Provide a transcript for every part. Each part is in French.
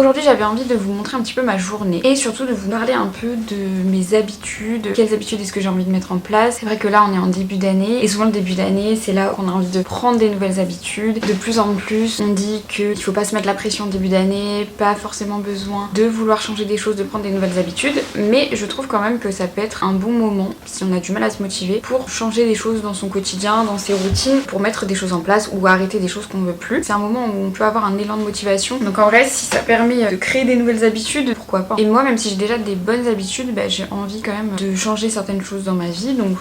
Aujourd'hui j'avais envie de vous montrer un petit peu ma journée et surtout de vous parler un peu de mes habitudes, quelles habitudes est-ce que j'ai envie de mettre en place. C'est vrai que là on est en début d'année et souvent le début d'année c'est là qu'on a envie de prendre des nouvelles habitudes. De plus en plus on dit qu'il faut pas se mettre la pression au début d'année, pas forcément besoin de vouloir changer des choses, de prendre des nouvelles habitudes, mais je trouve quand même que ça peut être un bon moment si on a du mal à se motiver pour changer des choses dans son quotidien, dans ses routines, pour mettre des choses en place ou arrêter des choses qu'on veut plus. C'est un moment où on peut avoir un élan de motivation, donc en vrai si ça permet de créer des nouvelles habitudes, pourquoi pas. Et moi même si j'ai déjà des bonnes habitudes, j'ai envie quand même de changer certaines choses dans ma vie, donc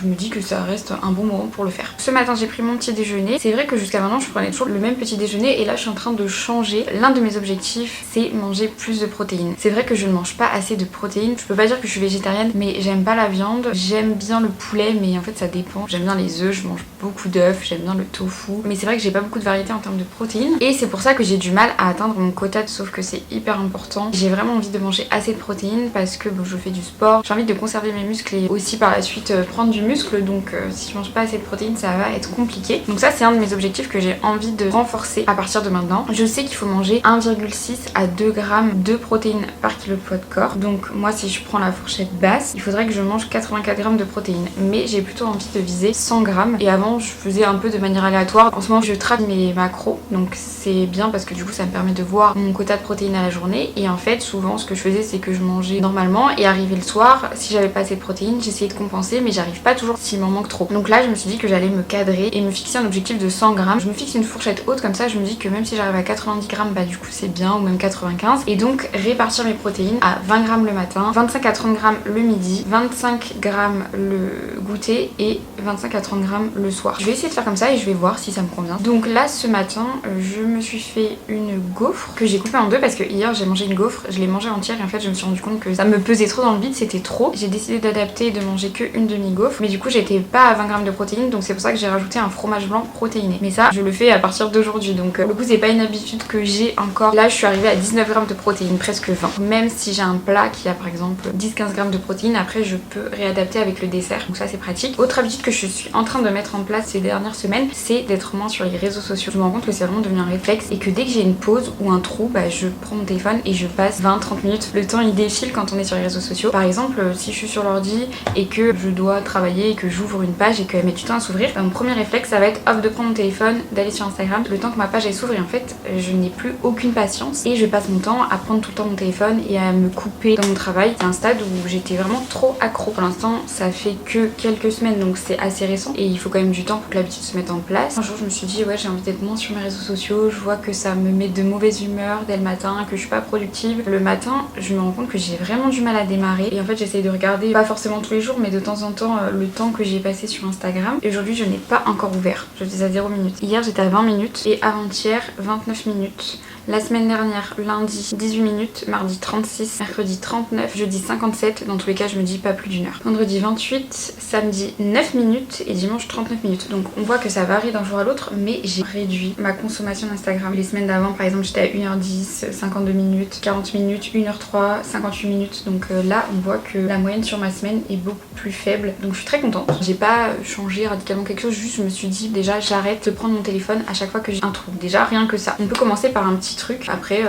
je me dis que ça reste un bon moment pour le faire. Ce matin j'ai pris mon petit déjeuner. C'est vrai que jusqu'à maintenant je prenais toujours le même petit déjeuner et là je suis en train de changer. L'un de mes objectifs c'est manger plus de protéines. C'est vrai que je ne mange pas assez de protéines. Je peux pas dire que je suis végétarienne, mais j'aime pas la viande. J'aime bien le poulet, mais en fait ça dépend. J'aime bien les œufs, je mange beaucoup d'œufs, j'aime bien le tofu, mais c'est vrai que j'ai pas beaucoup de variété en termes de protéines et c'est pour ça que j'ai du mal à atteindre mon quota, sauf que c'est hyper important. J'ai vraiment envie de manger assez de protéines parce que je fais du sport, j'ai envie de conserver mes muscles et aussi par la suite prendre du muscle, donc si je mange pas assez de protéines ça va être compliqué. Donc ça c'est un de mes objectifs que j'ai envie de renforcer à partir de maintenant. Je sais qu'il faut manger 1,6 à 2 grammes de protéines par kilo de poids de corps, donc moi si je prends la fourchette basse il faudrait que je mange 84 grammes de protéines, mais j'ai plutôt envie de viser 100 grammes et avant je faisais un peu de manière aléatoire. En ce moment je traque mes macros, donc c'est bien parce que du coup ça me permet de voir mon quota de protéines à la journée. Et en fait souvent ce que je faisais c'est que je mangeais normalement et arrivé le soir si j'avais pas assez de protéines j'essayais de compenser, mais j'arrive pas toujours s'il m'en manque trop. Donc là je me suis dit que j'allais me cadrer et me fixer un objectif de 100 grammes. Je me fixe une fourchette haute, comme ça je me dis que même si j'arrive à 90 grammes du coup c'est bien, ou même 95, et donc répartir mes protéines à 20 grammes le matin, 25 à 30 grammes le midi, 25 grammes le goûter et 25 à 30 grammes le soir. Je vais essayer de faire comme ça et je vais voir si ça me convient. Donc là ce matin je me suis fait une gaufre que j'ai coupée en deux parce que hier j'ai mangé une gaufre, je l'ai mangée entière et en fait je me suis rendu compte que ça me pesait trop dans le bide, c'était trop. J'ai décidé d'adapter et de manger que une demi-gaufre, mais du coup j'étais pas à 20 grammes de protéines, donc c'est pour ça que j'ai rajouté un fromage blanc protéiné. Mais ça je le fais à partir d'aujourd'hui, donc le coup c'est pas une habitude que j'ai encore. Là je suis arrivée à 19 grammes de protéines, presque 20. Même si j'ai un plat qui a par exemple 10-15 grammes de protéines, après je peux réadapter avec le dessert, donc ça c'est pratique. Autre habitude que je suis en train de mettre en place ces dernières semaines, c'est d'être moins sur les réseaux sociaux. Je me rends compte que c'est vraiment devenu un réflexe et que dès que j'ai une pause ou un trou, je prends mon téléphone et je passe 20-30 minutes. Le temps il défile quand on est sur les réseaux sociaux. Par exemple si je suis sur l'ordi et que je dois travailler et que j'ouvre une page et qu'elle met du temps à s'ouvrir, mon premier réflexe ça va être off de prendre mon téléphone, d'aller sur Instagram, le temps que ma page elle s'ouvre, et en fait je n'ai plus aucune patience et je passe mon temps à prendre tout le temps mon téléphone et à me couper dans mon travail. C'est un stade où j'étais vraiment trop accro. Pour l'instant ça fait que quelques semaines, donc c'est assez récent et il faut quand même du temps pour que l'habitude se mette en place. Un jour je me suis dit ouais j'ai envie d'être moins sur mes réseaux sociaux, je vois que ça me met de mauvaise humeur dès le matin, que je suis pas productive. Le matin je me rends compte que j'ai vraiment du mal à démarrer et en fait j'essaye de regarder, pas forcément tous les jours mais de temps en temps, le temps que j'ai passé sur Instagram, et aujourd'hui je n'ai pas encore ouvert, je suis à 0 minutes. Hier j'étais à 20 minutes et avant-hier 29 minutes. La semaine dernière, lundi 18 minutes, mardi 36, mercredi 39, jeudi 57, dans tous les cas je me dis pas plus d'une heure. Vendredi 28, samedi 9 minutes et dimanche 39 minutes. Donc on voit que ça varie d'un jour à l'autre, mais j'ai réduit ma consommation d'Instagram. Les semaines d'avant par exemple j'étais à 1h10, 52 minutes, 40 minutes, 1h03, 58 minutes. Donc là on voit que la moyenne sur ma semaine est beaucoup plus faible. Donc je suis très contente. J'ai pas changé radicalement quelque chose, juste je me suis dit déjà j'arrête de prendre mon téléphone à chaque fois que j'ai un trou. Déjà rien que ça. On peut commencer par un petit truc, après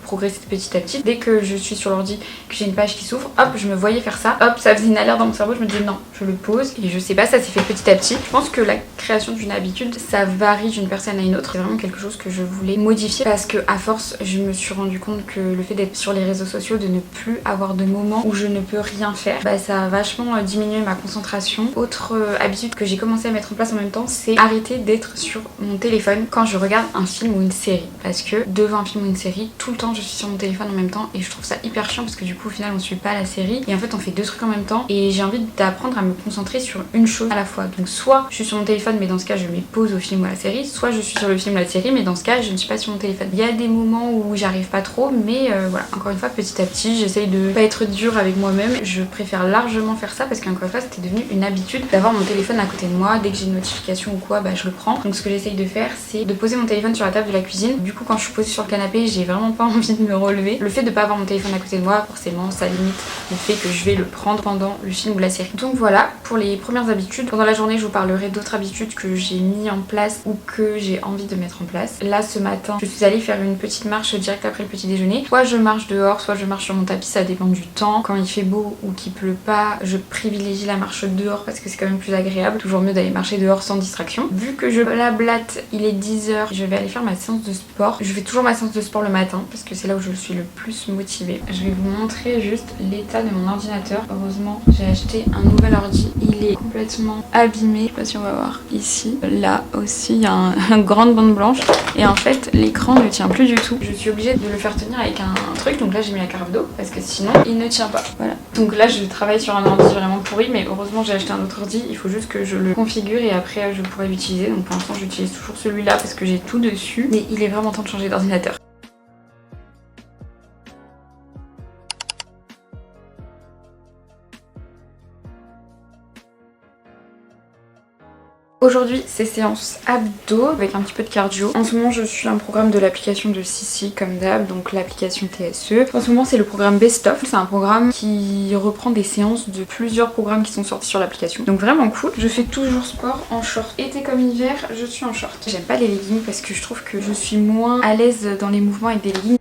progresser petit à petit. Dès que je suis sur l'ordi, que j'ai une page qui s'ouvre, hop je me voyais faire ça, hop ça faisait une alerte dans mon cerveau, je me disais non, je le pose, et je sais pas, ça s'est fait petit à petit. Je pense que la création d'une habitude ça varie d'une personne à une autre. C'est vraiment quelque chose que je voulais modifier parce que à force je me suis rendu compte que le fait d'être sur les réseaux sociaux, de ne plus avoir de moments où je ne peux rien faire, ça a vachement diminué ma concentration. Autre habitude que j'ai commencé à mettre en place en même temps, c'est arrêter d'être sur mon téléphone quand je regarde un film ou une série, parce que devant un film ou une série, tout le temps je suis sur mon téléphone en même temps et je trouve ça hyper chiant parce que du coup au final on suit pas la série et en fait on fait deux trucs en même temps, et j'ai envie d'apprendre à me concentrer sur une chose à la fois. Donc soit je suis sur mon téléphone mais dans ce cas je mets pause au film ou à la série, soit je suis sur le film ou la série mais dans ce cas je ne suis pas sur mon téléphone. Il y a des moments où j'arrive pas trop, mais voilà, encore une fois petit à petit j'essaye de pas être dure avec moi-même. Je préfère largement faire ça parce qu'encore une fois c'était devenu une habitude d'avoir mon téléphone à côté de moi. Dès que j'ai une notification ou quoi, je le prends. Donc ce que j'essaye de faire c'est de poser mon téléphone sur la table de la cuisine. Du coup quand je suis posée sur le canapé j'ai vraiment pas envie de me relever. Le fait de pas avoir mon téléphone à côté de moi, forcément ça limite le fait que je vais le prendre pendant le film ou la série. Donc voilà pour les premières habitudes. Pendant la journée je vous parlerai d'autres habitudes que j'ai mis en place ou que j'ai envie de mettre en place. Là ce matin je suis allée faire une petite marche direct après le petit déjeuner. Soit je marche dehors, soit je marche sur mon tapis, ça dépend du temps. Quand il fait beau ou qu'il pleut pas, je privilégie la marche dehors parce que c'est quand même plus agréable. Toujours mieux d'aller marcher dehors sans distraction. Vu que je blablate, il est 10h, je vais aller faire ma séance de sport. Je fais toujours ma séance de sport le matin parce que c'est là où je suis le plus motivée. Je vais vous montrer juste l'état de mon ordinateur. Heureusement, j'ai acheté un nouvel ordi. Il est complètement abîmé. Je sais pas si on va voir ici. Là aussi, il y a une grande bande blanche. Et en fait, l'écran ne tient plus du tout. Je suis obligée de le faire tenir avec un truc. Donc là, j'ai mis la carafe d'eau parce que sinon, il ne tient pas. Voilà. Donc là, je travaille sur un ordi vraiment pourri. Mais heureusement, j'ai acheté un autre ordi. Il faut juste que je le configure et après, je pourrai l'utiliser. Donc pour l'instant, j'utilise toujours celui-là parce que j'ai tout dessus. Mais il est vraiment temps de changer d'ordinateur. Aujourd'hui, c'est séance abdos avec un petit peu de cardio. En ce moment, je suis un programme de l'application de Sissi comme d'hab, donc l'application TSE. En ce moment, c'est le programme Best of. C'est un programme qui reprend des séances de plusieurs programmes qui sont sortis sur l'application. Donc vraiment cool. Je fais toujours sport en short. Été comme hiver, je suis en short. J'aime pas les leggings parce que je trouve que je suis moins à l'aise dans les mouvements avec des leggings.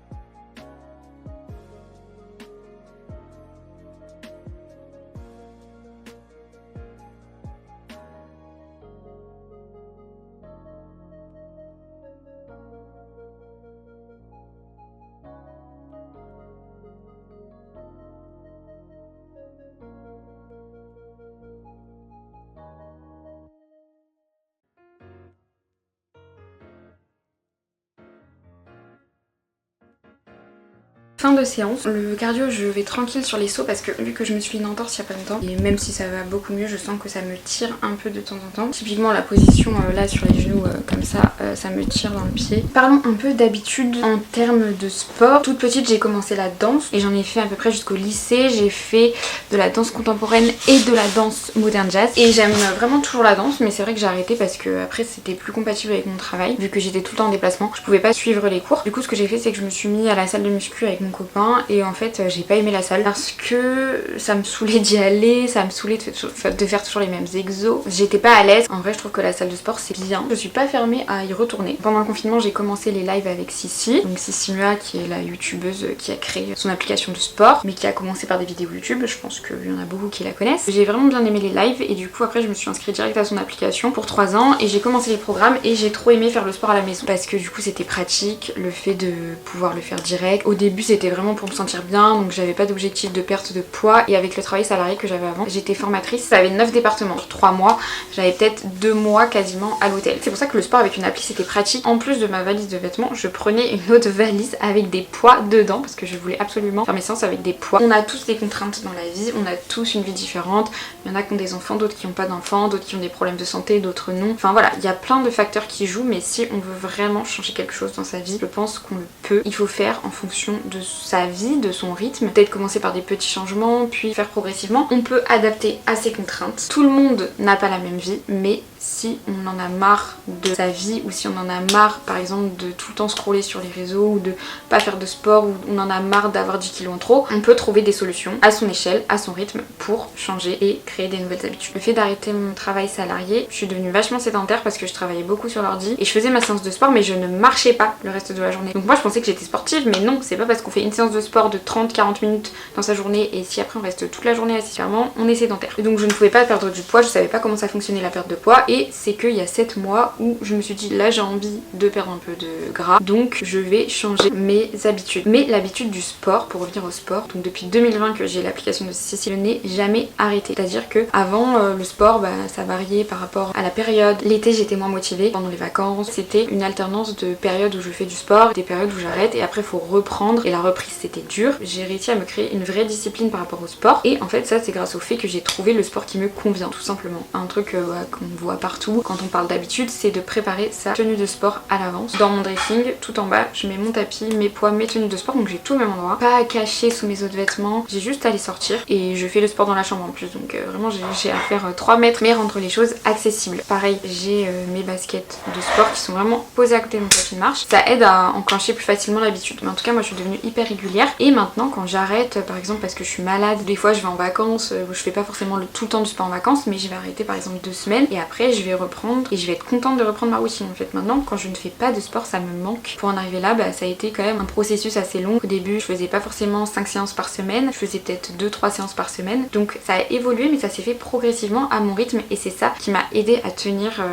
Fin de séance. Le cardio, je vais tranquille sur les sauts parce que vu que je me suis fait une entorse il y a pas longtemps, et même si ça va beaucoup mieux, je sens que ça me tire un peu de temps en temps. Typiquement la position là sur les genoux comme ça me tire dans le pied. Parlons un peu d'habitude en termes de sport. Toute petite, j'ai commencé la danse et j'en ai fait à peu près jusqu'au lycée. J'ai fait de la danse contemporaine et de la danse moderne jazz. Et j'aime vraiment toujours la danse, mais c'est vrai que j'ai arrêté parce que après c'était plus compatible avec mon travail. Vu que j'étais tout le temps en déplacement, je pouvais pas suivre les cours. Du coup, ce que j'ai fait, c'est que je me suis mis à la salle de muscu avec mon copain et en fait j'ai pas aimé la salle parce que ça me saoulait d'y aller, ça me saoulait de faire toujours les mêmes exos. J'étais pas à l'aise. En vrai, je trouve que la salle de sport c'est bien. Je suis pas fermée à y retourner. Pendant le confinement, j'ai commencé les lives avec Sissi, donc Sissi Mua qui est la youtubeuse qui a créé son application de sport mais qui a commencé par des vidéos YouTube. Je pense qu'il y en a beaucoup qui la connaissent. J'ai vraiment bien aimé les lives et du coup après je me suis inscrite direct à son application pour 3 ans et j'ai commencé les programmes et j'ai trop aimé faire le sport à la maison parce que du coup c'était pratique, le fait de pouvoir le faire direct. Au début c'était vraiment pour me sentir bien, donc j'avais pas d'objectif de perte de poids et avec le travail salarié que j'avais avant, j'étais formatrice, ça avait 9 départements. Sur 3 mois, j'avais peut-être 2 mois quasiment à l'hôtel. C'est pour ça que le sport avec une appli c'était pratique. En plus de ma valise de vêtements, je prenais une autre valise avec des poids dedans parce que je voulais absolument faire mes séances avec des poids. On a tous des contraintes dans la vie, on a tous une vie différente. Il y en a qui ont des enfants, d'autres qui n'ont pas d'enfants, d'autres qui ont des problèmes de santé, d'autres non. Enfin voilà, il y a plein de facteurs qui jouent, mais si on veut vraiment changer quelque chose dans sa vie, je pense qu'on le peut. Il faut faire en fonction de sa vie, de son rythme, peut-être commencer par des petits changements, puis faire progressivement. On peut adapter à ses contraintes. Tout le monde n'a pas la même vie, mais si on en a marre de sa vie ou si on en a marre par exemple de tout le temps scroller sur les réseaux ou de pas faire de sport ou on en a marre d'avoir 10 kilos en trop, on peut trouver des solutions à son échelle, à son rythme pour changer et créer des nouvelles habitudes. Le fait d'arrêter mon travail salarié, je suis devenue vachement sédentaire parce que je travaillais beaucoup sur l'ordi et je faisais ma séance de sport mais je ne marchais pas le reste de la journée. Donc moi je pensais que j'étais sportive mais non, c'est pas parce qu'on fait une séance de sport de 30-40 minutes dans sa journée et si après on reste toute la journée assis clairement, on est sédentaire. Et donc je ne pouvais pas perdre du poids, je savais pas comment ça fonctionnait la perte de poids et c'est qu'il y a 7 mois où je me suis dit là j'ai envie de perdre un peu de gras donc je vais changer mes habitudes. Mais l'habitude du sport, pour revenir au sport, donc depuis 2020 que j'ai l'application de Sissi, je n'ai jamais arrêté. C'est-à-dire que avant le sport ça variait par rapport à la période. L'été j'étais moins motivée, pendant les vacances c'était une alternance de périodes où je fais du sport, des périodes où j'arrête et après il faut reprendre et la reprise c'était dur. J'ai réussi à me créer une vraie discipline par rapport au sport et en fait ça c'est grâce au fait que j'ai trouvé le sport qui me convient tout simplement. Un truc qu'on voit partout quand on parle d'habitude, c'est de préparer sa tenue de sport à l'avance. Dans mon dressing, tout en bas, je mets mon tapis, mes poids, mes tenues de sport, donc j'ai tout au même endroit. Pas à cacher sous mes autres vêtements, j'ai juste à les sortir et je fais le sport dans la chambre en plus, donc vraiment j'ai à faire 3 mètres mais rendre les choses accessibles. Pareil, j'ai mes baskets de sport qui sont vraiment posées à côté de mon tapis de marche. Ça aide à enclencher plus facilement l'habitude. Mais en tout cas, moi je suis devenue hyper régulière et maintenant quand j'arrête, par exemple parce que je suis malade, des fois je vais en vacances, je fais pas forcément tout le temps du sport en vacances, mais je vais arrêter par exemple 2 semaines et après après je vais reprendre et je vais être contente de reprendre ma routine en fait. Maintenant quand je ne fais pas de sport ça me manque. Pour en arriver là ça a été quand même un processus assez long. Au début je faisais pas forcément 5 séances par semaine, je faisais peut-être 2-3 séances par semaine, donc ça a évolué mais ça s'est fait progressivement à mon rythme et c'est ça qui m'a aidé à tenir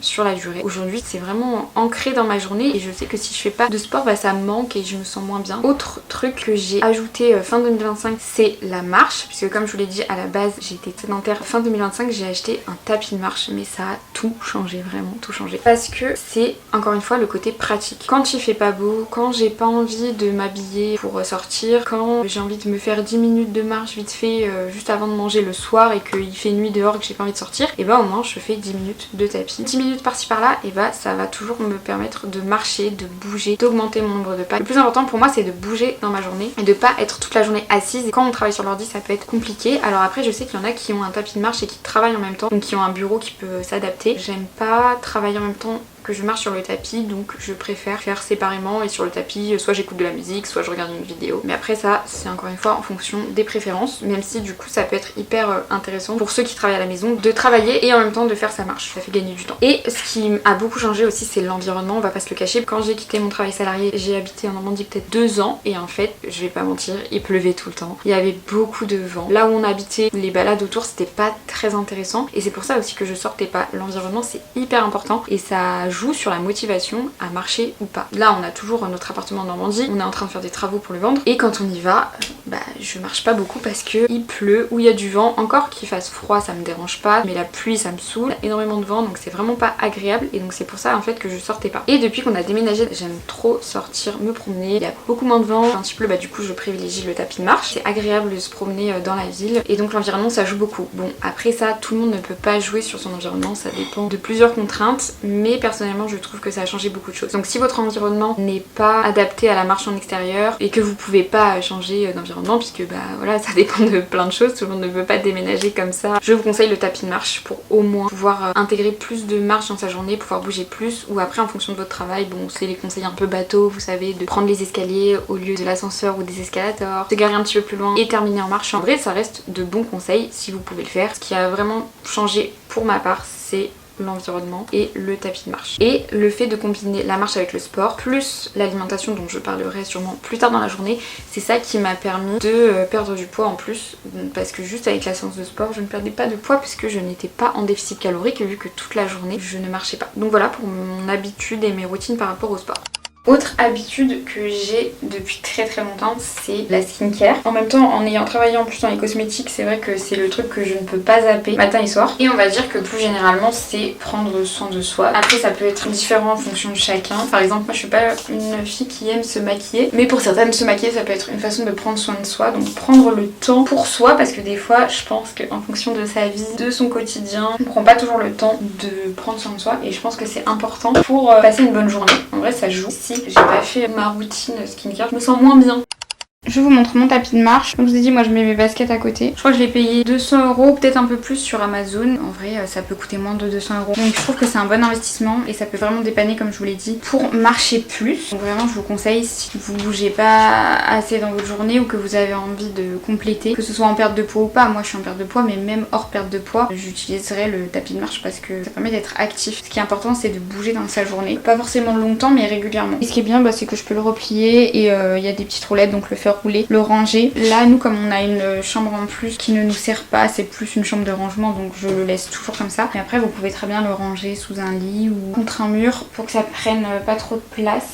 sur la durée. Aujourd'hui c'est vraiment ancré dans ma journée et je sais que si je fais pas de sport ça me manque et je me sens moins bien. Autre truc que j'ai ajouté fin 2025 c'est la marche, puisque comme je vous l'ai dit à la base j'étais sédentaire. Fin 2025 j'ai acheté un tapis de marche mais ça a tout changé, vraiment tout changé, parce que c'est encore une fois le côté pratique. Quand il fait pas beau, quand j'ai pas envie de m'habiller pour sortir, quand j'ai envie de me faire 10 minutes de marche vite fait juste avant de manger le soir et qu'il fait nuit dehors et que j'ai pas envie de sortir, et au moins je fais 10 minutes de tapis. 10 minutes par-ci par-là et ça va toujours me permettre de marcher, de bouger, d'augmenter mon nombre de pas. Le plus important pour moi c'est de bouger dans ma journée et de pas être toute la journée assise. Et quand on travaille sur l'ordi ça peut être compliqué. Alors après je sais qu'il y en a qui ont un tapis de marche et qui travaillent en même temps, donc qui ont un bureau qui peut s'adapter. J'aime pas travailler en même temps que je marche sur le tapis, donc je préfère faire séparément et sur le tapis soit j'écoute de la musique, soit je regarde une vidéo. Mais après ça c'est encore une fois en fonction des préférences, même si du coup ça peut être hyper intéressant pour ceux qui travaillent à la maison de travailler et en même temps de faire sa marche, ça fait gagner du temps. Et ce qui a beaucoup changé aussi c'est l'environnement, on va pas se le cacher. Quand j'ai quitté mon travail salarié j'ai habité en Normandie peut-être 2 ans et en fait je vais pas mentir, il pleuvait tout le temps, il y avait beaucoup de vent. Là où on habitait, les balades autour c'était pas très intéressant et c'est pour ça aussi que je sortais pas. L'environnement c'est hyper important et ça joue sur la motivation à marcher ou pas. Là on a toujours notre appartement en Normandie, on est en train de faire des travaux pour le vendre et quand on y va, je marche pas beaucoup parce que il pleut ou il y a du vent. Encore qu'il fasse froid ça me dérange pas, mais la pluie ça me saoule, il y a énormément de vent donc c'est vraiment pas agréable et donc c'est pour ça en fait que je sortais pas. Et depuis qu'on a déménagé j'aime trop sortir, me promener, il y a beaucoup moins de vent, quand il pleut du coup je privilégie le tapis de marche, c'est agréable de se promener dans la ville et donc l'environnement ça joue beaucoup. Bon après ça tout le monde ne peut pas jouer sur son environnement, ça dépend de plusieurs contraintes, mais personnellement je trouve que ça a changé beaucoup de choses. Donc si votre environnement n'est pas adapté à la marche en extérieur et que vous pouvez pas changer d'environnement, puisque voilà ça dépend de plein de choses, tout le monde ne peut pas déménager comme ça, je vous conseille le tapis de marche pour au moins pouvoir intégrer plus de marche dans sa journée, pouvoir bouger plus, ou après en fonction de votre travail, bon c'est les conseils un peu bateau, vous savez, de prendre les escaliers au lieu de l'ascenseur ou des escalators, de garer un petit peu plus loin et terminer en marche. En vrai ça reste de bons conseils si vous pouvez le faire. Ce qui a vraiment changé pour ma part c'est l'environnement et le tapis de marche. Et le fait de combiner la marche avec le sport, plus l'alimentation dont je parlerai sûrement plus tard dans la journée, c'est ça qui m'a permis de perdre du poids en plus, parce que juste avec la séance de sport je ne perdais pas de poids puisque je n'étais pas en déficit calorique vu que toute la journée je ne marchais pas. Donc voilà pour mon habitude et mes routines par rapport au sport. Autre habitude que j'ai depuis très longtemps, c'est la skincare. En même temps, en ayant travaillé en plus dans les cosmétiques, c'est vrai que c'est le truc que je ne peux pas zapper matin et soir. Et on va dire que plus généralement, c'est prendre soin de soi. Après, ça peut être différent en fonction de chacun. Par exemple, moi je suis pas une fille qui aime se maquiller, mais pour certaines, se maquiller ça peut être une façon de prendre soin de soi. Donc prendre le temps pour soi, parce que des fois, je pense qu'en fonction de sa vie, de son quotidien, on prend pas toujours le temps de prendre soin de soi. Et je pense que c'est important pour passer une bonne journée. En vrai, ça joue. Si j'ai pas fait ma routine skincare, je me sens moins bien. Je vous montre mon tapis de marche. Comme je vous ai dit, moi je mets mes baskets à côté. Je crois que je l'ai payé 200 €, peut-être un peu plus sur Amazon. En vrai, ça peut coûter moins de 200 €. Donc je trouve que c'est un bon investissement et ça peut vraiment dépanner, comme je vous l'ai dit, pour marcher plus. Donc vraiment, je vous conseille, si vous bougez pas assez dans votre journée ou que vous avez envie de compléter, que ce soit en perte de poids ou pas. Moi je suis en perte de poids, mais même hors perte de poids, j'utiliserai le tapis de marche parce que ça permet d'être actif. Ce qui est important, c'est de bouger dans sa journée. Pas forcément longtemps, mais régulièrement. Et ce qui est bien, c'est que je peux le replier et il y a des petites roulettes, donc le faire rouler, le ranger. Là nous comme on a une chambre en plus qui ne nous sert pas, c'est plus une chambre de rangement, donc je le laisse toujours comme ça. Mais après vous pouvez très bien le ranger sous un lit ou contre un mur pour que ça prenne pas trop de place.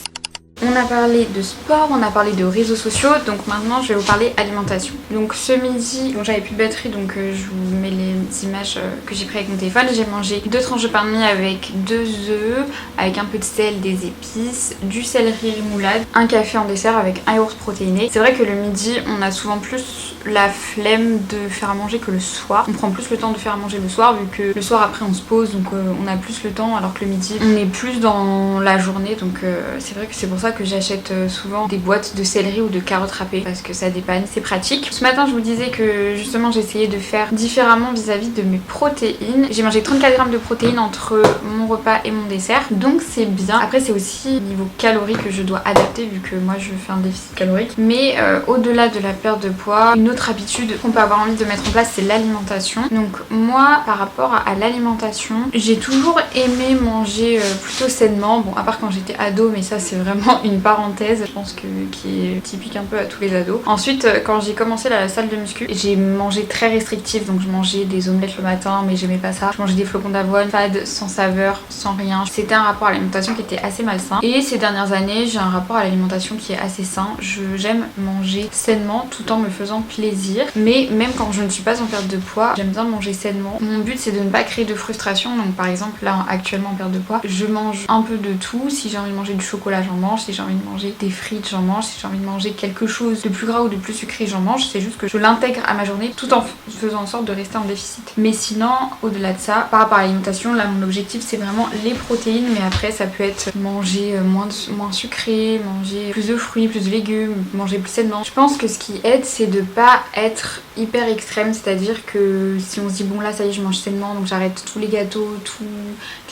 On a parlé de sport, on a parlé de réseaux sociaux, donc maintenant je vais vous parler alimentation. Donc ce midi, bon, j'avais plus de batterie, donc je vous mets les images que j'ai prises avec mon téléphone. J'ai mangé 2 tranches de pain de mie avec 2 œufs, avec un peu de sel, des épices, du céleri remoulade, un café en dessert avec un yaourt protéiné. C'est vrai que le midi, on a souvent plus la flemme de faire à manger que le soir. On prend plus le temps de faire à manger le soir, vu que le soir après on se pose, donc on a plus le temps, alors que le midi on est plus dans la journée, donc c'est vrai que c'est pour ça ça que j'achète souvent des boîtes de céleri ou de carottes râpées parce que ça dépanne, c'est pratique. Ce matin je vous disais que justement j'essayais de faire différemment vis-à-vis de mes protéines. J'ai mangé 34 grammes de protéines entre mon repas et mon dessert, donc c'est bien. Après c'est aussi niveau calories que je dois adapter vu que moi je fais un déficit calorique. Mais au-delà de la perte de poids, une autre habitude qu'on peut avoir envie de mettre en place, c'est l'alimentation. Donc moi par rapport à l'alimentation, j'ai toujours aimé manger plutôt sainement, bon à part quand j'étais ado, mais ça c'est vraiment une parenthèse, je pense que qui est typique un peu à tous les ados. Ensuite quand j'ai commencé la salle de muscu, j'ai mangé très restrictif, donc je mangeais des omelettes le matin mais j'aimais pas ça, je mangeais des flocons d'avoine fades, sans saveur, sans rien. C'était un rapport à l'alimentation qui était assez malsain, et ces dernières années j'ai un rapport à l'alimentation qui est assez sain. J'aime manger sainement tout en me faisant plaisir, mais même quand je ne suis pas en perte de poids, j'aime bien manger sainement. Mon but c'est de ne pas créer de frustration, donc par exemple là actuellement en perte de poids, je mange un peu de tout. Si j'ai envie de manger du chocolat j'en mange, si j'ai envie de manger des frites j'en mange, si j'ai envie de manger quelque chose de plus gras ou de plus sucré j'en mange, c'est juste que je l'intègre à ma journée tout en faisant en sorte de rester en déficit. Mais sinon au-delà de ça, par rapport à l'alimentation, là mon objectif c'est vraiment les protéines, mais après ça peut être manger moins sucré, manger plus de fruits, plus de légumes, manger plus sainement. Je pense que ce qui aide c'est de pas être hyper extrême, c'est-à-dire que si on se dit bon là ça y est je mange sainement donc j'arrête tous les gâteaux, toutes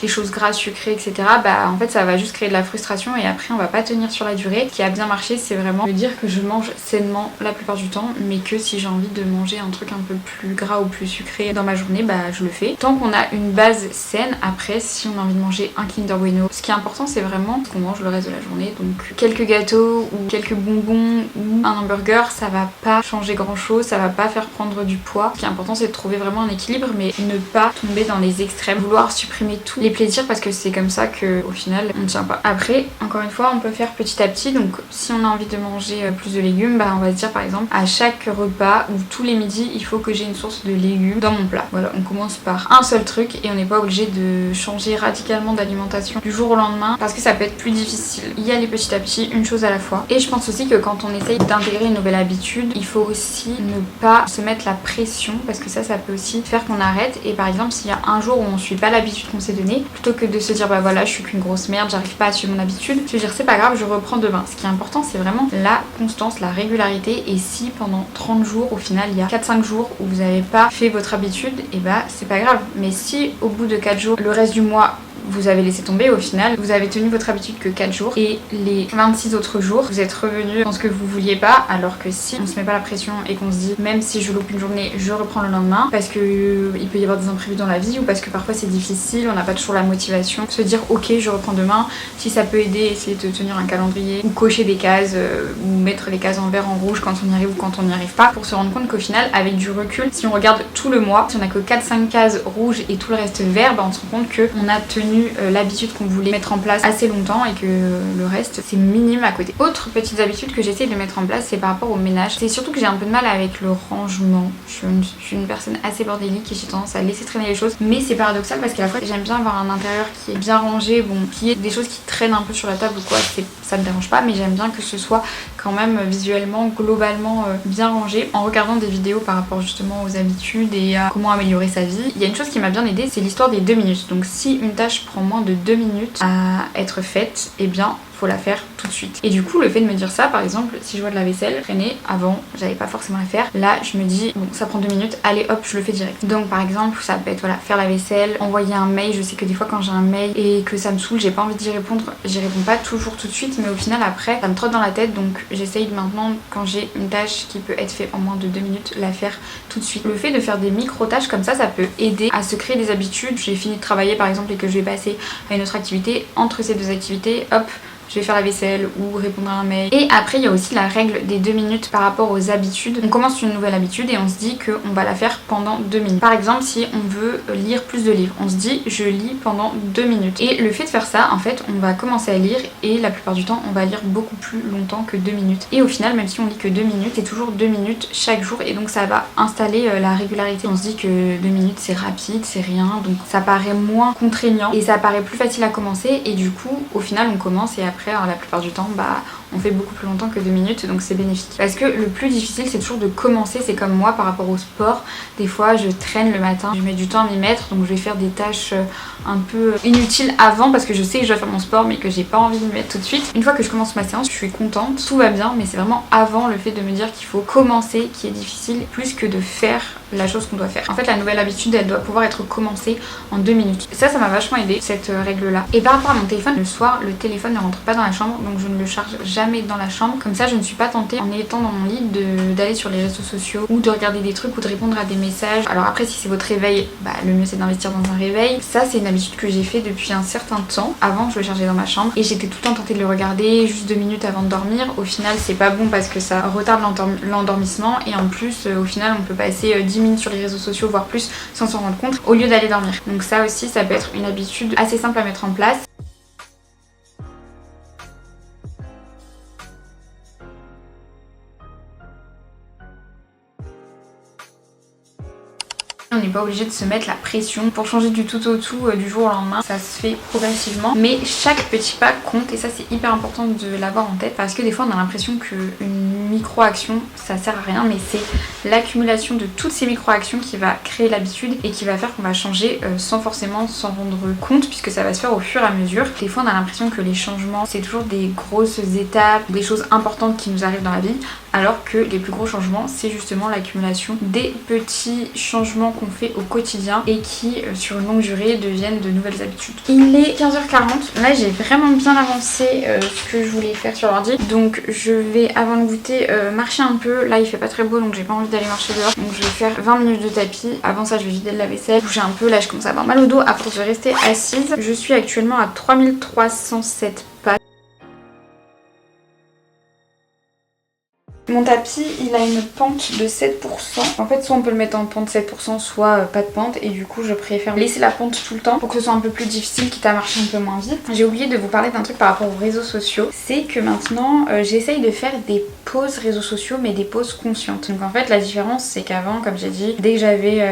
les choses grasses, sucrées, etc. Bah en fait ça va juste créer de la frustration et après on va pas tenir sur la durée. Ce qui a bien marché c'est vraiment de dire que je mange sainement la plupart du temps, mais que si j'ai envie de manger un truc un peu plus gras ou plus sucré dans ma journée, bah je le fais. Tant qu'on a une base saine, après si on a envie de manger un Kinder Bueno, ce qui est important c'est vraiment ce qu'on mange le reste de la journée, donc quelques gâteaux ou quelques bonbons ou un hamburger, ça va pas changer grand chose, ça va pas faire prendre du poids. Ce qui est important c'est de trouver vraiment un équilibre, mais ne pas tomber dans les extrêmes, vouloir supprimer tous les plaisirs parce que c'est comme ça que au final on ne tient pas. Après encore une fois on peut faire petit à petit, donc si on a envie de manger plus de légumes, bah on va se dire par exemple à chaque repas ou tous les midis il faut que j'ai une source de légumes dans mon plat. Voilà, on commence par un seul truc et on n'est pas obligé de changer radicalement d'alimentation du jour au lendemain parce que ça peut être plus difficile. Y aller petit à petit, une chose à la fois. Et je pense aussi que quand on essaye d'intégrer une nouvelle habitude, il faut aussi ne pas se mettre la pression parce que ça peut aussi faire qu'on arrête. Et par exemple s'il y a un jour où on suit pas l'habitude qu'on s'est donnée, plutôt que de se dire bah voilà je suis qu'une grosse merde, j'arrive pas à suivre mon habitude, se dire c'est pas grave, je reprends demain. Ce qui est important c'est vraiment la constance, la régularité, et si pendant 30 jours au final il y a 4-5 jours où vous n'avez pas fait votre habitude, et bah c'est pas grave. Mais si au bout de 4 jours, le reste du mois vous avez laissé tomber, au final vous avez tenu votre habitude que 4 jours et les 26 autres jours vous êtes revenu dans ce que vous vouliez pas, alors que si on se met pas la pression et qu'on se dit même si je loupe une journée je reprends le lendemain parce que il peut y avoir des imprévus dans la vie ou parce que parfois c'est difficile, on n'a pas toujours la motivation, se dire ok je reprends demain, si ça peut aider, essayer de tenir un calendrier ou cocher des cases ou mettre les cases en vert, en rouge quand on y arrive ou quand on n'y arrive pas, pour se rendre compte qu'au final avec du recul, si on regarde tout le mois, si on a que 4-5 cases rouges et tout le reste vert, bah on se rend compte qu'on a tenu l'habitude qu'on voulait mettre en place assez longtemps et que le reste c'est minime à côté. Autre petites habitudes que j'essaie de mettre en place, c'est par rapport au ménage. C'est surtout que j'ai un peu de mal avec le rangement. Je suis une personne assez bordélique et j'ai tendance à laisser traîner les choses, mais c'est paradoxal parce qu'à la fois j'aime bien avoir un intérieur qui est bien rangé, bon, qui est des choses qui traînent un peu sur la table ou quoi, ça me dérange pas, mais j'aime bien que ce soit quand même visuellement, globalement bien rangé. En regardant des vidéos par rapport justement aux habitudes et à comment améliorer sa vie, il y a une chose qui m'a bien aidée, c'est l'histoire des 2 minutes. Donc si une tâche prend moins de 2 minutes à être faite, et bien faut la faire tout de suite. Et du coup le fait de me dire ça, par exemple si je vois de la vaisselle traîner, avant j'avais pas forcément à faire, là je me dis bon ça prend 2 minutes, allez hop je le fais direct. Donc par exemple ça peut être voilà, faire la vaisselle, envoyer un mail. Je sais que des fois quand j'ai un mail et que ça me saoule, j'ai pas envie d'y répondre, j'y réponds pas toujours tout de suite, mais au final après ça me trotte dans la tête, donc j'essaye maintenant quand j'ai une tâche qui peut être faite en moins de 2 minutes, la faire tout de suite. Le fait de faire des micro tâches comme ça peut aider à se créer des habitudes. J'ai fini de travailler par exemple et que je vais passer à une autre activité, entre ces deux activités hop je vais faire la vaisselle ou répondre à un mail. Et après il y a aussi la règle des 2 minutes par rapport aux habitudes. On commence une nouvelle habitude et on se dit qu'on va la faire pendant 2 minutes. Par exemple si on veut lire plus de livres, on se dit je lis pendant 2 minutes. Et le fait de faire ça, en fait on va commencer à lire et la plupart du temps on va lire beaucoup plus longtemps que 2 minutes. Et au final même si on lit que 2 minutes, c'est toujours 2 minutes chaque jour et donc ça va installer la régularité. On se dit que 2 minutes c'est rapide, c'est rien, donc ça paraît moins contraignant et ça paraît plus facile à commencer et du coup au final on commence et après la plupart du temps bah on fait beaucoup plus longtemps que 2 minutes, donc c'est bénéfique. Parce que le plus difficile c'est toujours de commencer, c'est comme moi par rapport au sport, des fois je traîne le matin, je mets du temps à m'y mettre, donc je vais faire des tâches un peu inutiles avant parce que je sais que je dois faire mon sport mais que j'ai pas envie de m'y mettre tout de suite. Une fois que je commence ma séance, je suis contente, tout va bien, mais c'est vraiment avant le fait de me dire qu'il faut commencer qui est difficile plus que de faire la chose qu'on doit faire. En fait la nouvelle habitude elle doit pouvoir être commencée en 2 minutes. Ça m'a vachement aidé cette règle là. Et par rapport à mon téléphone, le soir le téléphone ne rentre pas dans la chambre, donc je ne le charge jamais dans la chambre. Comme ça je ne suis pas tentée en étant dans mon lit d'aller sur les réseaux sociaux ou de regarder des trucs ou de répondre à des messages. Alors après si c'est votre réveil, bah le mieux c'est d'investir dans un réveil. Ça c'est une habitude que j'ai fait depuis un certain temps. Avant je le chargeais dans ma chambre et j'étais tout le temps tentée de le regarder juste 2 minutes avant de dormir. Au final c'est pas bon parce que ça retarde l'endormissement et en plus au final on peut passer 10 minutes sur les réseaux sociaux voire plus sans s'en rendre compte au lieu d'aller dormir. Donc ça aussi ça peut être une habitude assez simple à mettre en place. On n'est pas obligé de se mettre la pression pour changer du tout au tout du jour au lendemain, ça se fait progressivement mais chaque petit pas compte et ça c'est hyper important de l'avoir en tête parce que des fois on a l'impression qu'une micro-action ça sert à rien mais c'est l'accumulation de toutes ces micro-actions qui va créer l'habitude et qui va faire qu'on va changer sans forcément s'en rendre compte puisque ça va se faire au fur et à mesure. Des fois on a l'impression que les changements c'est toujours des grosses étapes, des choses importantes qui nous arrivent dans la vie alors que les plus gros changements c'est justement l'accumulation des petits changements qu'on fait au quotidien et qui sur une longue durée deviennent de nouvelles habitudes. Il est 15h40, là j'ai vraiment bien avancé ce que je voulais faire sur l'ordi donc je vais avant le goûter marcher un peu. Là il fait pas très beau donc j'ai pas envie d'aller marcher dehors donc je vais faire 20 minutes de tapis. Avant ça je vais vider le lave-vaisselle, bouger un peu. Là je commence à avoir mal au dos à force de rester assise. Je suis actuellement à 3307 pas. Mon tapis il a une pente de 7%. En fait soit on peut le mettre en pente 7% soit pas de pente et du coup je préfère laisser la pente tout le temps pour que ce soit un peu plus difficile quitte à marcher un peu moins vite. J'ai oublié de vous parler d'un truc par rapport aux réseaux sociaux. C'est que maintenant j'essaye de faire des pauses réseaux sociaux mais des pauses conscientes. Donc en fait la différence c'est qu'avant comme j'ai dit dès que j'avais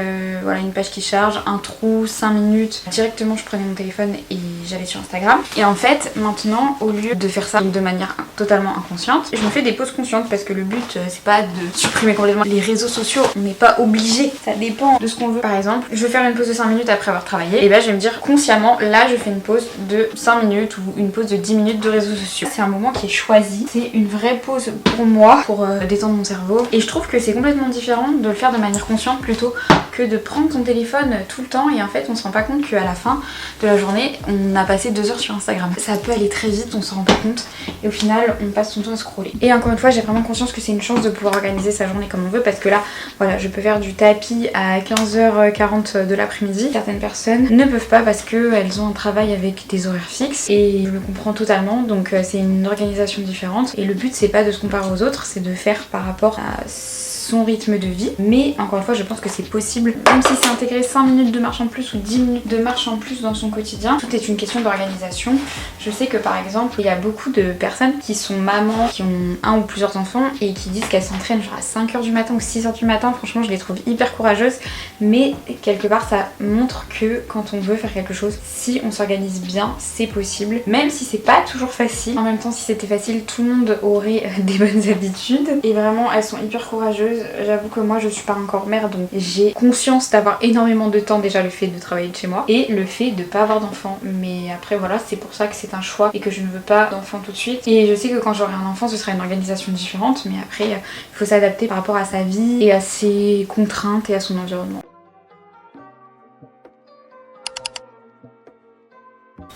voilà, une page qui charge, un trou, 5 minutes, directement je prenais mon téléphone et j'allais sur Instagram. Et en fait maintenant au lieu de faire ça de manière totalement inconsciente, je me fais des pauses conscientes parce que le but c'est pas de supprimer complètement les réseaux sociaux, on n'est pas obligé, ça dépend de ce qu'on veut. Par exemple je veux faire une pause de 5 minutes après avoir travaillé et ben je vais me dire consciemment là je fais une pause de 5 minutes ou une pause de 10 minutes de réseaux sociaux. C'est un moment qui est choisi, c'est une vraie pause pour moi pour détendre mon cerveau et je trouve que c'est complètement différent de le faire de manière consciente plutôt que de prendre ton téléphone tout le temps et en fait on se rend pas compte qu'à la fin de la journée on a passé 2 heures sur Instagram. Ça peut aller très vite, on s'en rend pas compte et au final on passe son temps à scroller. Et encore une fois j'ai vraiment conscience que c'est une chance de pouvoir organiser sa journée comme on veut parce que là voilà je peux faire du tapis à 15h40 de l'après-midi. Certaines personnes ne peuvent pas parce qu'elles ont un travail avec des horaires fixes et je le comprends totalement donc c'est une organisation différente et le but c'est pas de se comparer aux autres, c'est de faire par rapport à son rythme de vie. Mais encore une fois je pense que c'est possible même si c'est intégrer 5 minutes de marche en plus ou 10 minutes de marche en plus dans son quotidien. Tout est une question d'organisation. Je sais que par exemple il y a beaucoup de personnes qui sont mamans, qui ont un ou plusieurs enfants et qui disent qu'elles s'entraînent genre à 5h du matin ou 6h du matin. Franchement je les trouve hyper courageuses mais quelque part ça montre que quand on veut faire quelque chose, si on s'organise bien c'est possible même si c'est pas toujours facile. En même temps si c'était facile tout le monde aurait des bonnes habitudes et vraiment elles sont hyper courageuses. J'avoue que moi je suis pas encore mère donc j'ai conscience d'avoir énormément de temps, déjà le fait de travailler de chez moi et le fait de pas avoir d'enfant mais après voilà c'est pour ça que c'est un choix et que je ne veux pas d'enfant tout de suite et je sais que quand j'aurai un enfant ce sera une organisation différente mais après il faut s'adapter par rapport à sa vie et à ses contraintes et à son environnement.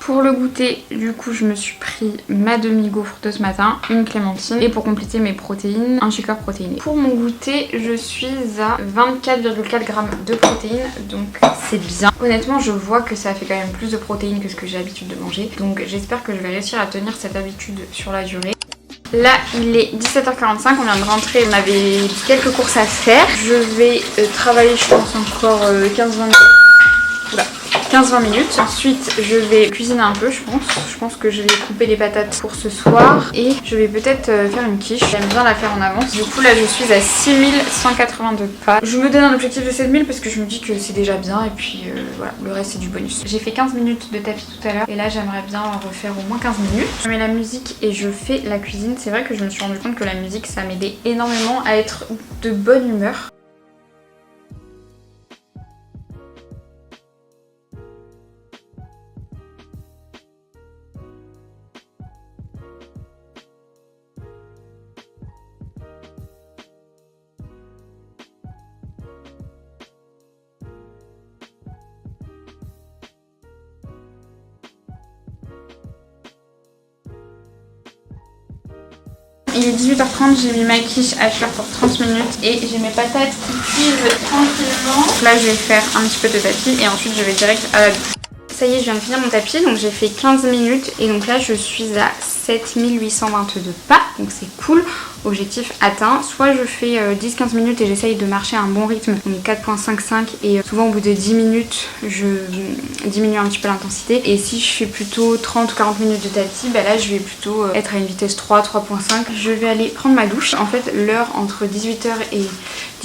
Pour le goûter, du coup, je me suis pris ma demi-gaufre de ce matin, une clémentine et pour compléter mes protéines, un shaker protéiné. Pour mon goûter, je suis à 24,4 g de protéines, donc c'est bien. Honnêtement, je vois que ça fait quand même plus de protéines que ce que j'ai l'habitude de manger, donc j'espère que je vais réussir à tenir cette habitude sur la durée. Là il est 17h45, on vient de rentrer, on avait quelques courses à faire. Je vais travailler je pense encore 15-20 minutes. Oula. 15-20 minutes. Ensuite je vais cuisiner un peu, je pense que je vais couper les patates pour ce soir et je vais peut-être faire une quiche. J'aime bien la faire en avance. Du coup là je suis à 6182 pas. Je me donne un objectif de 7000 parce que je me dis que c'est déjà bien et puis voilà, le reste c'est du bonus. J'ai fait 15 minutes de tapis tout à l'heure et là j'aimerais bien refaire au moins 15 minutes. Je mets la musique et je fais la cuisine. C'est vrai que je me suis rendu compte que la musique ça m'aidait énormément à être de bonne humeur. Il est 18h30, j'ai mis ma quiche à cuire pour 30 minutes et j'ai mes patates qui cuisent tranquillement. Donc là je vais faire un petit peu de tapis et ensuite je vais direct à la douche. Ça y est, je viens de finir mon tapis, donc j'ai fait 15 minutes et donc là je suis à 7822 pas, donc c'est cool. Objectif atteint. Soit je fais 10-15 minutes et j'essaye de marcher à un bon rythme, donc 4.55 et souvent au bout de 10 minutes je diminue un petit peu l'intensité. Et si je fais plutôt 30 ou 40 minutes de tapis, bah là je vais plutôt être à une vitesse 3, 3.5. Je vais aller prendre ma douche. En fait l'heure entre 18h et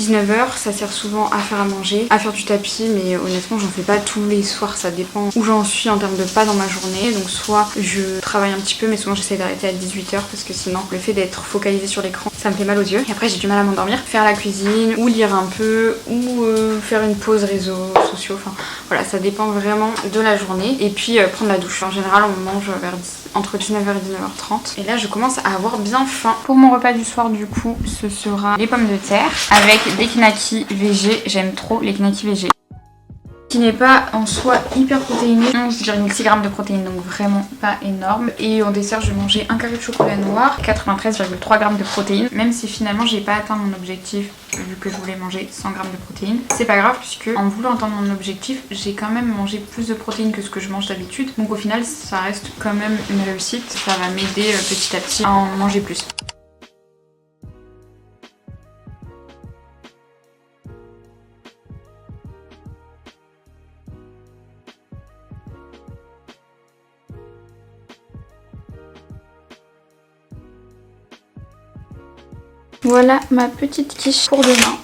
19h ça sert souvent à faire à manger, à faire du tapis, mais honnêtement j'en fais pas tous les soirs, ça dépend où j'en suis en termes de pas dans ma journée. Donc soit je travaille un petit peu mais souvent j'essaie d'arrêter à 18h parce que sinon le fait d'être focalisé sur l'écran ça me fait mal aux yeux et après j'ai du mal à m'endormir. Faire la cuisine ou lire un peu ou faire une pause réseaux sociaux, enfin voilà, ça dépend vraiment de la journée. Et puis prendre la douche, en général on mange entre 19h et 19h30 et là je commence à avoir bien faim. Pour mon repas du soir du coup ce sera les pommes de terre avec des knackis végé. J'aime trop les knackis végé, qui n'est pas en soi hyper protéiné, 11,6 g de protéines, donc vraiment pas énorme. Et en dessert je vais manger un carré de chocolat noir, 93,3 g de protéines, même si finalement j'ai pas atteint mon objectif vu que je voulais manger 100 g de protéines. C'est pas grave puisque en voulant atteindre mon objectif j'ai quand même mangé plus de protéines que ce que je mange d'habitude, donc au final ça reste quand même une réussite. Ça va m'aider petit à petit à en manger plus. Voilà ma petite quiche pour demain.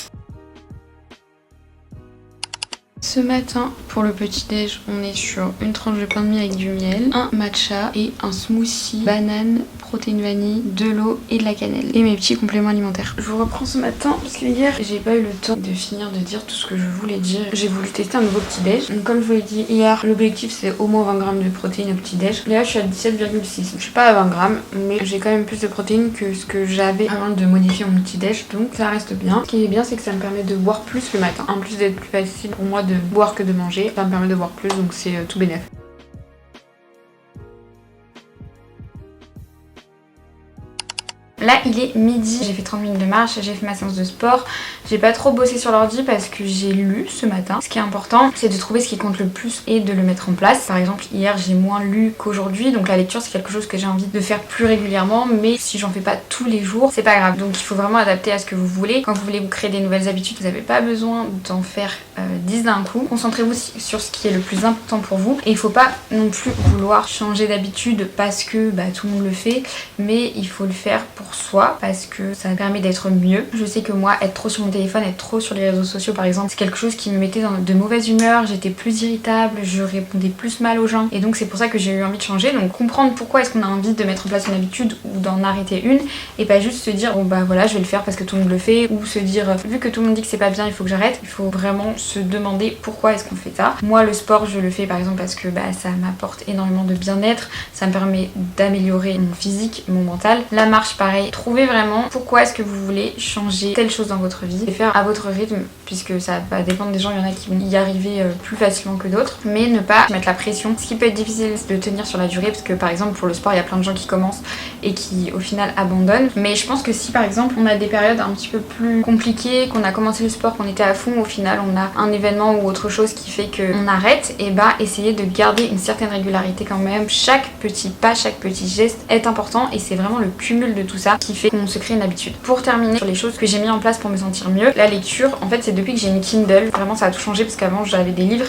Ce matin, pour le petit déj, on est sur une tranche de pain de mie avec du miel, un matcha et un smoothie, banane, protéines vanille, de l'eau et de la cannelle. Et mes petits compléments alimentaires. Je vous reprends ce matin parce que hier, j'ai pas eu le temps de finir de dire tout ce que je voulais dire. J'ai voulu tester un nouveau petit déj. Donc comme je vous l'ai dit hier, l'objectif c'est au moins 20 g de protéines au petit déj. Là, je suis à 17,6. Je suis pas à 20 g, mais j'ai quand même plus de protéines que ce que j'avais avant de modifier mon petit déj. Donc ça reste bien. Ce qui est bien, c'est que ça me permet de boire plus le matin. En plus d'être plus facile pour moi de boire que de manger, ça me permet de boire plus, donc c'est tout bénef. Là il est midi, j'ai fait 30 minutes de marche, j'ai fait ma séance de sport. J'ai pas trop bossé sur l'ordi parce que j'ai lu ce matin. Ce qui est important c'est de trouver ce qui compte le plus et de le mettre en place. Par exemple hier j'ai moins lu qu'aujourd'hui, donc la lecture c'est quelque chose que j'ai envie de faire plus régulièrement, mais si j'en fais pas tous les jours c'est pas grave. Donc il faut vraiment adapter à ce que vous voulez. Quand vous voulez vous créer des nouvelles habitudes, vous n'avez pas besoin d'en faire 10 d'un coup. Concentrez-vous sur ce qui est le plus important pour vous et il faut pas non plus vouloir changer d'habitude parce que tout le monde le fait, mais il faut le faire pour soi parce que ça permet d'être mieux. Je sais que moi être trop sur mon téléphone, être trop sur les réseaux sociaux par exemple, c'est quelque chose qui me mettait dans de mauvaise humeur, j'étais plus irritable, je répondais plus mal aux gens et donc c'est pour ça que j'ai eu envie de changer. Donc comprendre pourquoi est-ce qu'on a envie de mettre en place une habitude ou d'en arrêter une et pas juste se dire bon voilà je vais le faire parce que tout le monde le fait, ou se dire vu que tout le monde dit que c'est pas bien il faut que j'arrête. Il faut vraiment se demander pourquoi est-ce qu'on fait ça. Moi le sport je le fais par exemple parce que ça m'apporte énormément de bien-être, ça me permet d'améliorer mon physique, mon mental. La marche pareil, trouvez vraiment pourquoi est-ce que vous voulez changer telle chose dans votre vie et faire à votre rythme puisque ça va dépendre des gens, il y en a qui vont y arriver plus facilement que d'autres, mais ne pas mettre la pression. Ce qui peut être difficile c'est de tenir sur la durée parce que par exemple pour le sport il y a plein de gens qui commencent et qui au final abandonnent. Mais je pense que si par exemple on a des périodes un petit peu plus compliquées, qu'on a commencé le sport, qu'on était à fond, au final on a un événement ou autre chose qui fait qu'on arrête, et bah essayer de garder une certaine régularité quand même. Chaque petit pas, chaque petit geste est important et c'est vraiment le cumul de tout ça qui fait qu'on se crée une habitude. Pour terminer sur les choses que j'ai mis en place pour me sentir mieux, la lecture, en fait c'est depuis que j'ai une Kindle, vraiment ça a tout changé parce qu'avant j'avais des livres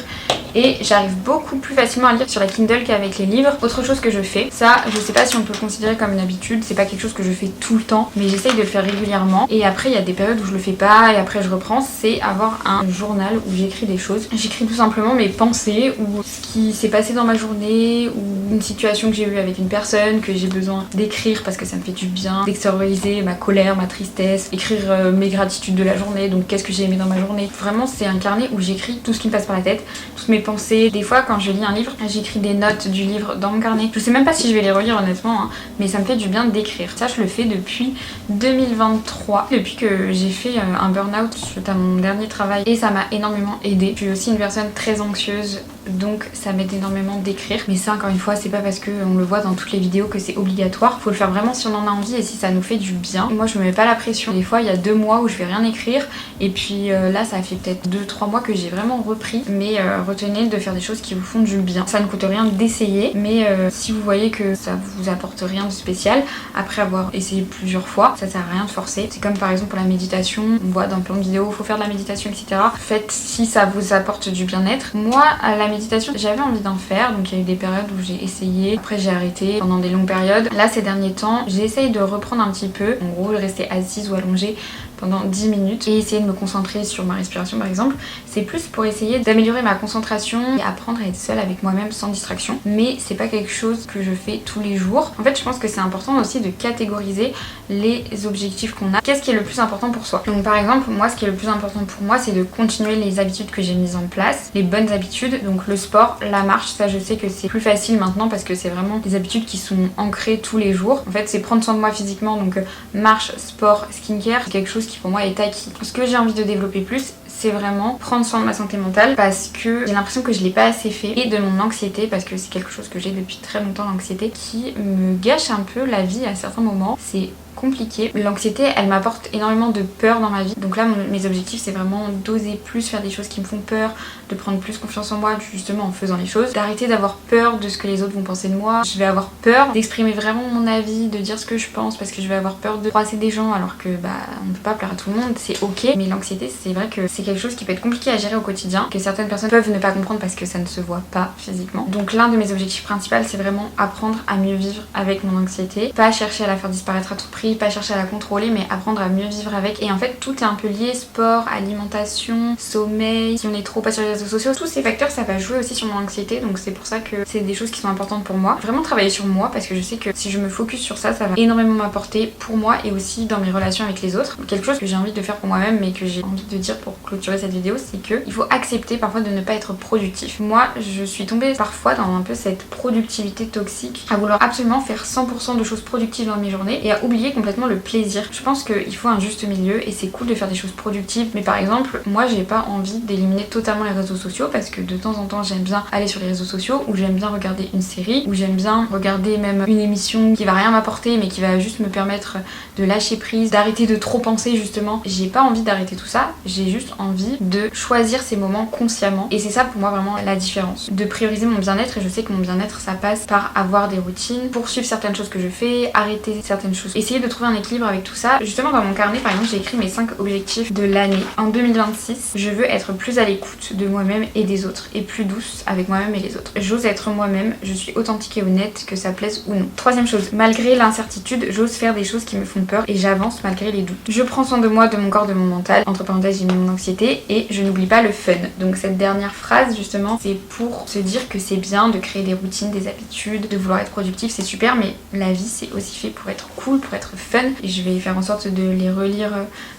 et j'arrive beaucoup plus facilement à lire sur la Kindle qu'avec les livres. Autre chose que je fais, ça je sais pas si on peut le considérer comme une habitude, c'est pas quelque chose que je fais tout le temps, mais j'essaye de le faire régulièrement et après il y a des périodes où je le fais pas et après je reprends, c'est avoir un journal où j'écris des choses. J'écris tout simplement mes pensées ou ce qui s'est passé dans ma journée ou une situation que j'ai eue avec une personne que j'ai besoin d'écrire parce que ça me fait du bien, d'extérioriser ma colère, ma tristesse, écrire mes gratitudes de la journée, donc qu'est-ce que j'ai aimé dans ma journée. Vraiment c'est un carnet où j'écris tout ce qui me passe par la tête, toutes mes pensées. Des fois quand je lis un livre, j'écris des notes du livre dans mon carnet. Je sais même pas si je vais les relire honnêtement, hein, mais ça me fait du bien d'écrire. Ça je le fais depuis 2023, depuis que j'ai fait un burn-out suite à mon dernier travail et ça m'a énormément aidée. Je suis aussi une personne très anxieuse, donc ça m'aide énormément d'écrire. Mais ça encore une fois c'est pas parce qu'on le voit dans toutes les vidéos que c'est obligatoire. Faut le faire vraiment si on en a envie et si ça nous fait du bien. Moi je me mets pas la pression. Des fois il y a 2 mois où je vais rien écrire et puis là ça fait peut-être 2-3 mois que j'ai vraiment repris. Mais retenez de faire des choses qui vous font du bien. Ça ne coûte rien d'essayer, mais si vous voyez que ça vous apporte rien de spécial après avoir essayé plusieurs fois, ça sert à rien de forcer. C'est comme par exemple pour la méditation, on voit dans plein de vidéos faut faire de la méditation etc. Faites si ça vous apporte du bien-être. Moi à la méditation j'avais envie d'en faire, donc il y a eu des périodes où j'ai essayé, après j'ai arrêté pendant des longues périodes. Là ces derniers temps j'essaye de reprendre un petit peu, en gros rester assise ou allongée pendant 10 minutes et essayer de me concentrer sur ma respiration par exemple. C'est plus pour essayer d'améliorer ma concentration et apprendre à être seule avec moi-même sans distraction, mais c'est pas quelque chose que je fais tous les jours. En fait je pense que c'est important aussi de catégoriser les objectifs qu'on a. Qu'est-ce qui est le plus important pour soi? Donc par exemple moi ce qui est le plus important pour moi c'est de continuer les habitudes que j'ai mises en place, les bonnes habitudes, donc le sport, la marche, ça je sais que c'est plus facile maintenant parce que c'est vraiment des habitudes qui sont ancrées tous les jours. En fait c'est prendre soin de moi physiquement, donc marche, sport, skincare, c'est quelque chose qui pour moi est acquis. Ce que j'ai envie de développer plus, c'est vraiment prendre soin de ma santé mentale parce que j'ai l'impression que je l'ai pas assez fait, et de mon anxiété parce que c'est quelque chose que j'ai depuis très longtemps, l'anxiété qui me gâche un peu la vie à certains moments. C'est compliqué. L'anxiété elle m'apporte énormément de peur dans ma vie, donc là mes objectifs c'est vraiment d'oser plus faire des choses qui me font peur, de prendre plus confiance en moi justement en faisant les choses, d'arrêter d'avoir peur de ce que les autres vont penser de moi. Je vais avoir peur d'exprimer vraiment mon avis, de dire ce que je pense parce que je vais avoir peur de froisser des gens alors que bah on peut pas plaire à tout le monde, c'est ok, mais l'anxiété c'est vrai que c'est quelque chose qui peut être compliqué à gérer au quotidien, que certaines personnes peuvent ne pas comprendre parce que ça ne se voit pas physiquement. Donc l'un de mes objectifs principaux c'est vraiment apprendre à mieux vivre avec mon anxiété, pas chercher à la faire disparaître à tout prix, pas chercher à la contrôler mais apprendre à mieux vivre avec. Et en fait tout est un peu lié, sport, alimentation, sommeil, si on est trop pas sur les réseaux sociaux, tous ces facteurs ça va jouer aussi sur mon anxiété, donc c'est pour ça que c'est des choses qui sont importantes pour moi. Vraiment travailler sur moi parce que je sais que si je me focus sur ça, ça va énormément m'apporter pour moi et aussi dans mes relations avec les autres. Quelque chose que j'ai envie de faire pour moi-même mais que j'ai envie de dire pour clôturer cette vidéo, c'est que il faut accepter parfois de ne pas être productif. Moi je suis tombée parfois dans un peu cette productivité toxique, à vouloir absolument faire 100% de choses productives dans mes journées et à oublier complètement le plaisir. Je pense qu'il faut un juste milieu et c'est cool de faire des choses productives, mais par exemple moi j'ai pas envie d'éliminer totalement les réseaux sociaux parce que de temps en temps j'aime bien aller sur les réseaux sociaux, ou j'aime bien regarder une série, ou j'aime bien regarder même une émission qui va rien m'apporter mais qui va juste me permettre de lâcher prise, d'arrêter de trop penser justement. J'ai pas envie d'arrêter tout ça, j'ai juste envie de choisir ces moments consciemment et c'est ça pour moi vraiment la différence, de prioriser mon bien-être. Et je sais que mon bien-être ça passe par avoir des routines, poursuivre certaines choses que je fais, arrêter certaines choses, essayer de trouver un équilibre avec tout ça. Justement dans mon carnet par exemple j'ai écrit mes 5 objectifs de l'année. En 2026 je veux être plus à l'écoute de moi-même et des autres et plus douce avec moi-même et les autres. J'ose être moi-même, je suis authentique et honnête, que ça plaise ou non. Troisième chose, malgré l'incertitude j'ose faire des choses qui me font peur et j'avance malgré les doutes. Je prends soin de moi, de mon corps, de mon mental, entre parenthèses j'ai mis mon anxiété, et je n'oublie pas le fun. Donc cette dernière phrase justement c'est pour se dire que c'est bien de créer des routines, des habitudes, de vouloir être productif, c'est super, mais la vie c'est aussi fait pour être cool, pour être fun, et je vais faire en sorte de les relire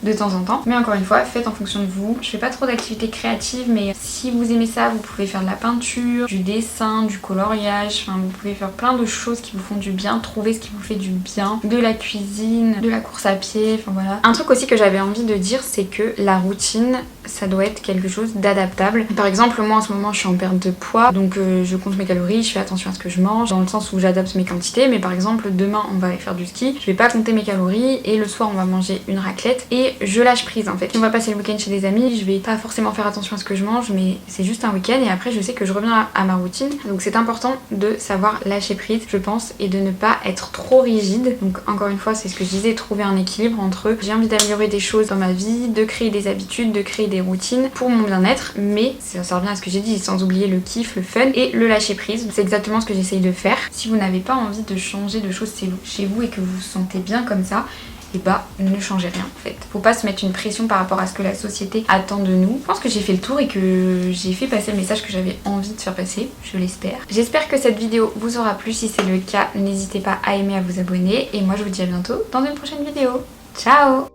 de temps en temps. Mais encore une fois, faites en fonction de vous. Je fais pas trop d'activités créatives, mais si vous aimez ça, vous pouvez faire de la peinture, du dessin, du coloriage, enfin vous pouvez faire plein de choses qui vous font du bien, trouver ce qui vous fait du bien, de la cuisine, de la course à pied, enfin voilà. Un truc aussi que j'avais envie de dire, c'est que la routine, ça doit être quelque chose d'adaptable. Par exemple, moi en ce moment je suis en perte de poids, donc je compte mes calories, je fais attention à ce que je mange, dans le sens où j'adapte mes quantités, mais par exemple demain on va aller faire du ski, je vais pas compter mes calories et le soir on va manger une raclette et je lâche prise en fait. Si on va passer le week-end chez des amis, je vais pas forcément faire attention à ce que je mange, mais c'est juste un week-end et après je sais que je reviens à ma routine. Donc c'est important de savoir lâcher prise, je pense, et de ne pas être trop rigide. Donc encore une fois, c'est ce que je disais, trouver un équilibre entre j'ai envie d'améliorer des choses dans ma vie, de créer des habitudes, de créer des routines pour mon bien-être, mais ça revient à ce que j'ai dit, sans oublier le kiff, le fun et le lâcher prise. C'est exactement ce que j'essaye de faire. Si vous n'avez pas envie de changer de choses chez vous et que vous vous sentez bien comme ça, et bah ne changez rien en fait. Faut pas se mettre une pression par rapport à ce que la société attend de nous. Je pense que j'ai fait le tour et que j'ai fait passer le message que j'avais envie de faire passer, je l'espère. J'espère que cette vidéo vous aura plu. Si c'est le cas, n'hésitez pas à aimer, à vous abonner et moi je vous dis à bientôt dans une prochaine vidéo. Ciao!